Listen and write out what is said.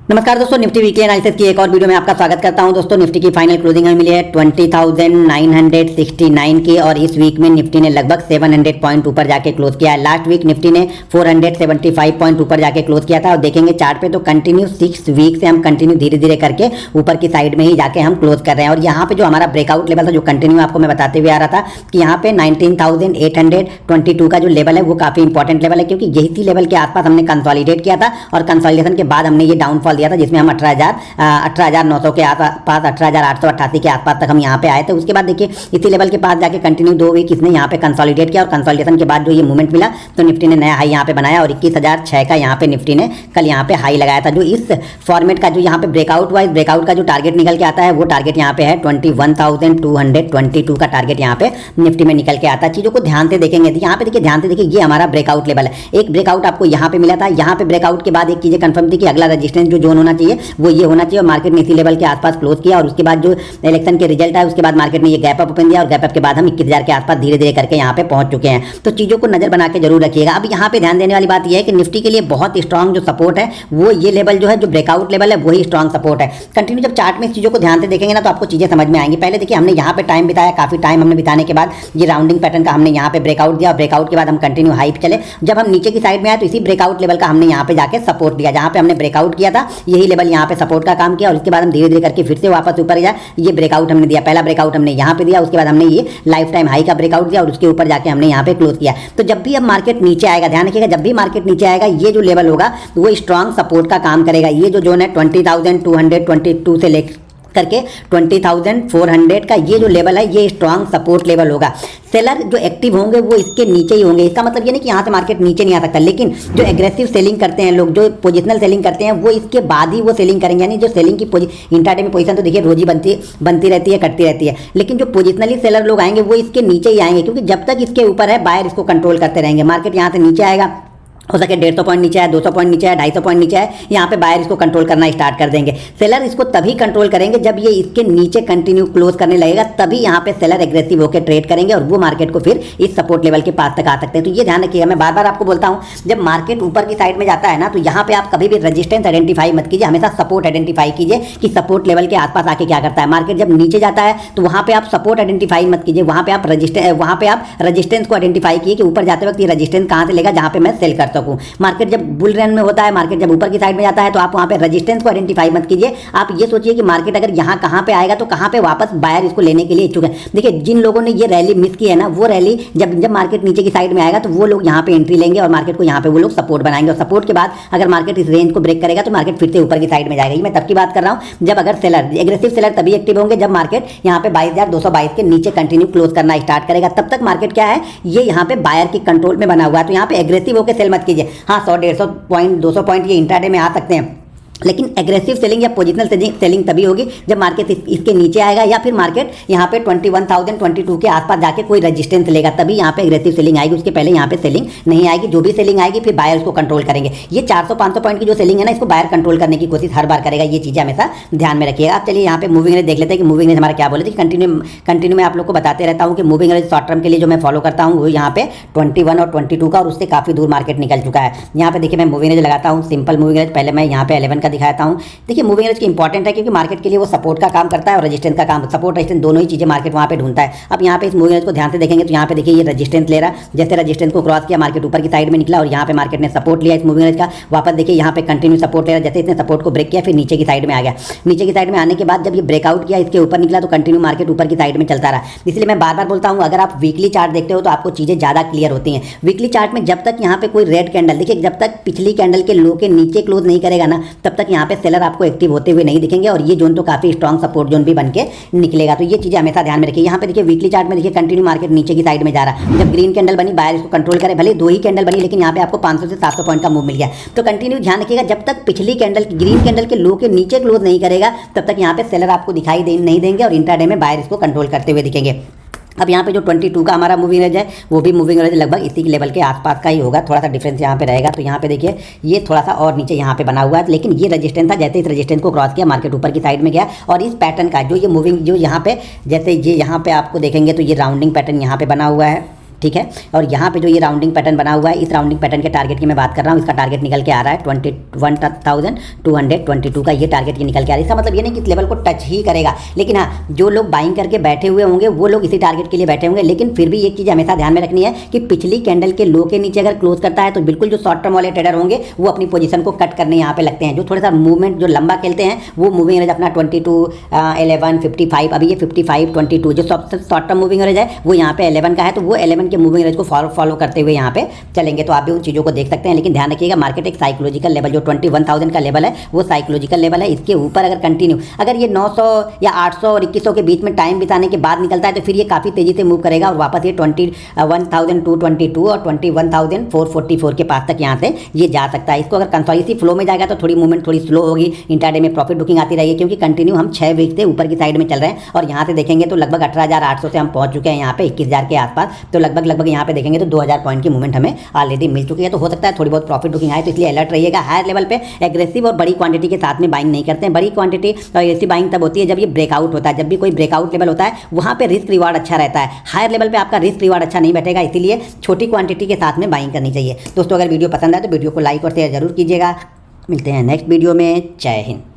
नमस्कार दोस्तों, Nifty weekly analysis की एक और वीडियो में आपका स्वागत करता हूं। दोस्तों निफ्टी की फाइनल क्लोजिंग हमें मिली है 20,969 की और इस वीक में निफ्टी ने लगभग 700 पॉइंट ऊपर जाके क्लोज किया है। लास्ट वीक निफ्टी ने 475 पॉइंट ऊपर जाके क्लोज किया था और देखेंगे चार्ट पे तो कंटिन्यू 6 वीक से हम कंटिन्यू धीरे धीरे करके ऊपर की साइड में ही जाके हम क्लोज कर रहे हैं। और यहाँ पे जो हमारा ब्रेकआउट लेवल था, जो कंटिन्यू आपको मैं बताते हुए आ रहा था कि यहाँ पे 19,822 का जो लेवल है वो काफी इंपॉर्टेंट लेवल है, क्योंकि यही लेवल के आसपास हमने कंसोलिडेट किया था और कंसोलिडेशन के बाद हमने ये डाउनफॉल दिया था जिसमें हम 18,900 के आसपास 18,888 के आसपास तक हम यहाँ पे आए थे। उसके बाद देखिए इसी लेवल के पास जाके कंटिन्यू 2 वीक इसने यहाँ पे कंसोलिडेट किया और कंसोलिडेशन के बाद जो ये मूवमेंट मिला तो निफ्टी ने नया हाई यहाँ पे बनाया और 21,006 का यहाँ पे निफ्टी ने कल यहाँ पे हाई लगाया था। जो इस फॉर्मेट का जो यहाँ पे ब्रेकआउट हुआ, इस ब्रेकआउट का जो टारगेट निकल के आता है वो टारगेट यहाँ पे है 21,222 का टारगेट यहाँ पे निफ्टी में निकल के आता है। चीजों को ध्यान से देखेंगे, यहाँ पे देखिए ध्यान से देखिए, ये हमारा ब्रेकआउट लेवल है। एक ब्रेकआउट आपको यहाँ पे मिला था, यहाँ पे ब्रेकआउट के बाद एक चीजें कंफर्म थी कि अगला रजिस्टेंस जो जोन होना चाहिए वो ये होना चाहिए और मार्केट ने इसी लेवल के आसपास क्लोज किया। और उसके बाद जो इलेक्शन के रिजल्ट है उसके बाद मार्केट ने ये गैप अप ओपन दिया और गैप अप के बाद हम 21,000 के आसपास धीरे धीरे करके यहाँ पे पहुंच चुके हैं। तो चीजों को नजर बना के जरूर रखिएगा। अब यहाँ पे ध्यान देने वाली बात यह है कि निफ्टी के लिए बहुत स्ट्रॉन्ग जो सपोर्ट है वो ये लेवल जो है, जो ब्रेकआउट लेवल है वही स्ट्रॉन्ग सपोर्ट है। कंटिन्यू जब चार्ट में इस चीजों को ध्यान से देखेंगे ना तो आपको चीजें समझ में आएंगी। पहले देखिए हमने यहाँ पे टाइम बिताया, काफी टाइम हमने बिताने के बाद ये राउंडिंग पैटर्न का हमने यहाँ पे ब्रेकआउट दिया और ब्रेकआउट के बाद हम कंटिन्यू हाई पे चले। जब हम नीचे की साइड में आए तो इसी ब्रेकआउट लेवल का हमने यहाँ पे जाके सपोर्ट दिया, जहाँ पे हमने ब्रेकआउट किया था यही लेवल यहाँ पे सपोर्ट का काम किया और उसके बाद हम धीरे धीरे करके फिर से वापस ऊपर गया। ये ब्रेकआउट हमने दिया, पहला ब्रेकआउट हमने यहाँ पे दिया, उसके बाद हमने ये लाइफ टाइम हाई का ब्रेकआउट दिया और उसके ऊपर जाके हमने यहाँ पे क्लोज किया। तो जब भी अब मार्केट नीचे आएगा, ध्यान रखिएगा, जब भी मार्केट नीचे आएगा ये जो लेवल होगा वो स्ट्रॉन्ग सपोर्ट का काम करेगा। ये जो जोन है 20,222 से लेकर करके 20,400 का ये जो लेवल है ये स्ट्रॉन्ग सपोर्ट लेवल होगा। सेलर जो एक्टिव होंगे वो इसके नीचे ही होंगे। इसका मतलब ये नहीं कि यहाँ से मार्केट नीचे नहीं आ सकता, लेकिन जो एग्रेसिव सेलिंग करते हैं लोग, जो पोजिशनल सेलिंग करते हैं वो इसके बाद ही वो सेलिंग करेंगे। यानी जो सेलिंग की इंट्राडे में पोजीशन तो देखिए रोज ही बनती रहती है, कटती रहती है, लेकिन जो पोजिशनली सेलर लोग आएंगे वो इसके नीचे ही आएंगे, क्योंकि जब तक इसके ऊपर है बायर इसको कंट्रोल करते रहेंगे। मार्केट यहाँ से नीचे आएगा, हो सके 150 पॉइंट नीचे है, 200 पॉइंट नीचे है, 250 पॉइंट नीचे है, यहाँ पे बायर इसको कंट्रोल करना स्टार्ट कर देंगे। सेलर इसको तभी कंट्रोल करेंगे जब ये इसके नीचे कंटिन्यू क्लोज करने लगेगा, तभी यहाँ पे सेलर एग्रेसिव होकर ट्रेड करेंगे और वो मार्केट को फिर इस सपोर्ट लेवल के पास तक आ सकते हैं। तो ये ध्यान रखिएगा, मैं बार बार आपको बोलता हूँ जब मार्केट ऊपर की साइड में जाता है ना तो यहाँ पे आप कभी भी रजिस्टेंस आइडेंटिफाई मत कीजिए, हमेशा सपोर्ट आइडेंटिफाई कीजिए कि सपोर्ट लेवल के आसपास आके क्या करता है। मार्केट जब नीचे जाता है तो वहाँ पे आप सपोर्ट आइडेंटिफाई मत कीजिए, वहाँ पे आप रजिस्टेंस को आइडेंटिफाई कीजिए कि ऊपर जाते वक्त ये रजिस्टेंस कहाँ से लेगा जहाँ पे मैं सेल कर सकूँ। मार्केट जब बुल रन में होता है, मार्केट जब ऊपर की साइड में जाता है तो आप वहां पे रेजिस्टेंस को आइडेंटिफाई मत कीजिए। आप ये सोचिए कि मार्केट अगर यहाँ कहाँ पे आएगा तो कहाँ पे वापस बायर इसको लेने के लिए इच्छुक है। देखिए जिन लोगों ने ये रैली मिस की है ना, वो रैली जब मार्केट नीचे की साइड में आएगा तो वो लोग यहाँ पे एंट्री लेंगे और मार्केट को यहाँ पे वो लोग सपोर्ट बनाएंगे और सपोर्ट के बाद अगर मार्केट इस रेंज को ब्रेक करेगा तो मार्केट फिर से ऊपर की साइड में जाएगा। मैं तब की बात कर रहा हूँ जब अगर सेलर एग्रेसिव सेलर तभी एक्टिव होंगे जब मार्केट यहाँ पे 22,222 के नीचे कंटिन्यू क्लोज करना स्टार्ट करेगा। तब तक मार्केट क्या है, ये यहाँ पे बायर की कंट्रोल में बना हुआ है। तो यहाँ पे एग्रेसिव होकर सेल मत कीजिए। हाँ 100-150 पॉइंट 200 पॉइंट ये इंट्राडे में आ सकते हैं, लेकिन एग्रेसिव सेलिंग या पोजिशनल सेलिंग तभी होगी जब मार्केट इसके नीचे आएगा या फिर मार्केट यहाँ पे 21,022 के आसपास जाके कोई रेजिस्टेंस लेगा, तभी यहाँ पे एग्रेसिव सेलिंग आएगी। उसके पहले यहाँ पे सेलिंग नहीं आएगी। जो भी सेलिंग आएगी फिर बायर उसको कंट्रोल करेंगे। ये 400-500 पॉइंट की जो सेलिंग है ना, इसको बायर कंट्रोल करने की कोशिश हर बार करेगा। ये चीज़ें हमेशा ध्यान में रखिएगा। अब चलिए यहाँ पे मूविंग एवरेज देख लेते हैं कि मूविंग एवरेज हमारा क्या बोले थे। कंटिन्यू मैं आप लोग को बताते रहता हूँ कि मूविंग एवरेज शॉर्ट टर्म के लिए जो मैं फॉलो करता हूँ वो यहाँ पे 21 और 22 का, और उससे काफ़ी दूर मार्केट निकल चुका है। यहाँ पे देखिए मैं मूविंग एवरेज लगाता हूँ, सिंपल मूविंग एवरेज। पहले मैं यहाँ पे 11 का दिखाता हूँ। देखिए मूविंग एवरेज की इंपॉर्टेंट है क्योंकि मार्केट के लिए वो सपोर्ट का काम करता है और रेजिस्टेंस का काम, सपोर्ट रेजिस्टेंस दोनों ही चीजें मार्केट वहां पे ढूंढता है। अब यहाँ पे इस मूविंग एवरेज को ध्यान से देखेंगे तो यहाँ पे देखिए ये रेजिस्टेंस ले रहा, जैसे रेजिस्टेंस को क्रॉस किया मार्केट ऊपर की साइड में निकला और यहाँ पे मार्केट ने सपोर्ट लिया इस मूविंग एवरेज का। वापस देखिए यहाँ पे कंटिन्यू सपोर्ट ले रहा, जैसे इसने सपोर्ट को ब्रेक किया फिर नीचे की साइड में आ गया। नीचे की साइड में आने के बाद जब ये ब्रेकआउट किया, इसके ऊपर निकला तो कंटिन्यू मार्केट ऊपर की साइड में चलता रहा। इसलिए मैं बार बार बोलता हूँ अगर आप वीकली चार्ट देखते हो तो आपको चीजें ज्यादा क्लियर होती हैं। वीकली चार्ट में जब तक यहाँ पे कोई रेड कैंडल, देखिए जब तक पिछली कैंडल के लो के नीचे क्लोज नहीं करेगा ना, तब तक यहाँ पे सेलर आपको एक्टिव होते हुए नहीं दिखेंगे और ये जोन तो काफी स्ट्रॉन्ग सपोर्ट जोन भी बन के निकलेगा। तो ये चीजें हमेशा ध्यान में रखिए। यहाँ पे देखिए वीकली चार्ट में देखिए कंटिन्यू मार्केट नीचे की साइड में जा रहा है। जब ग्रीन कैंडल बनी बायर इसको कंट्रोल करे, भले 2 ही कैंडल बनी लेकिन यहाँ पे आपको 500 से 700 पॉइंट का मूव मिल गया। तो कंटिन्यू ध्यान रखिएगा, जब तक पिछली कैंडल ग्रीन कैंडल के लो के नीचे क्लोज नहीं करेगा तब तक यहाँ पे सेलर आपको दिखाई नहीं देंगे और इंट्राडे में बायर इसको कंट्रोल करते हुए दिखेंगे। अब यहाँ पे जो 22 का हमारा मूविंग एवरेज है वो भी मूविंग एवरेज लगभग इसी लेवल के आसपास का ही होगा, थोड़ा सा डिफरेंस यहाँ पे रहेगा। तो यहाँ पे देखिए ये थोड़ा सा और नीचे यहाँ पे बना हुआ है, लेकिन ये रेजिस्टेंस था, जैसे इस रेजिस्टेंस को क्रॉस किया मार्केट ऊपर की साइड में गया और इस पैटर्न का जो ये मूविंग जो यहाँ पे जैसे ये यहाँ पे आपको देखेंगे तो ये राउंडिंग पैटर्न यहाँ पे बना हुआ है। ठीक है। और यहाँ पे जो ये राउंडिंग पैटर्न बना हुआ है, इस राउंडिंग पैटर्न के टारगेट की मैं बात कर रहा हूँ, इसका टारगेट निकल के आ रहा है 21,222 का ये टारगेट की निकल के आ रहा है। इसका मतलब ये नहीं कि इस लेवल को टच ही करेगा, लेकिन हाँ जो लोग बाइंग करके बैठे हुए होंगे वो लोग इसी टारगेट के लिए बैठे होंगे। लेकिन फिर भी एक चीज़ हमेशा ध्यान में रखनी है कि पिछली कैंडल के लो के नीचे अगर क्लोज करता है तो बिल्कुल जो शॉर्ट टर्म वाले ट्रेडर होंगे वो अपनी पोजीशन को कट करने यहाँ पे लगते हैं। जो थोड़ा सा मूवमेंट जो लंबा खेलते हैं वो मूविंग एवरेज अपना 22, 11, 55, अभी ये 55, 22 जो सबसे शॉर्ट टर्म मूविंग एवरेज है वो यहाँ पे 11 का है, तो वो 11 के मूविंग एवरेज को फॉलो करते हुए यहाँ पे चलेंगे। तो आप भी उन चीज़ों को देख सकते हैं। लेकिन ध्यान रखिएगा मार्केट एक साइकोलॉजिकल लेवल जो 21,000 का लेवल है वो साइकोलॉजिकल लेवल है। इसके ऊपर अगर कंटिन्यू अगर ये 900 या 800 और 2100 के बीच में टाइम बिताने के बाद निकलता है तो फिर ये काफ़ी तेज़ी से मूव करेगा और वापस ये 21,222 और 21,444 के पास तक यहाँ से ये जा सकता है। इसको अगर कंसोलिडेटिव फ्लो में जाएगा तो थोड़ी मूवमेंट थोड़ी स्लो होगी, इंट्राडे में प्रॉफिट बुकिंग आती रहेगी, क्योंकि कंटिन्यू हम 6 वीक से ऊपर की साइड में चल रहे हैं। और यहाँ से देखेंगे तो लगभग 18,800 से हम पहुंच चुके हैं यहाँ पे 21,000 के आसपास। तो लगभग यहाँ पे देखेंगे तो 2,000 पॉइंट की मूवमेंट हमें ऑलरेडी मिल चुकी है। तो हो सकता है थोड़ी बहुत प्रॉफिट बुकिंग आए, तो इसलिए अलर्ट रहिएगा। हायर लेवल पे एग्रेसिव और बड़ी क्वांटिटी के साथ में बाइंग नहीं करते हैं। बड़ी क्वांटिटी और एग्रेसिव बाइंग तब होती है जब ये ब्रेकआउट होता है, जब भी कोई ब्रेकआउट लेवल होता है वहाँ पे रिस्क रिवार्ड अच्छा रहता है। हायर लेवल पे आपका रिस्क रिवार्ड अच्छा नहीं बैठेगा, इसीलिए छोटी क्वांटिटी के साथ में बाइंग करनी चाहिए। दोस्तों अगर वीडियो पसंद आए तो वीडियो को लाइक और शेयर जरूर कीजिएगा। मिलते हैं नेक्स्ट वीडियो में। जय हिंद।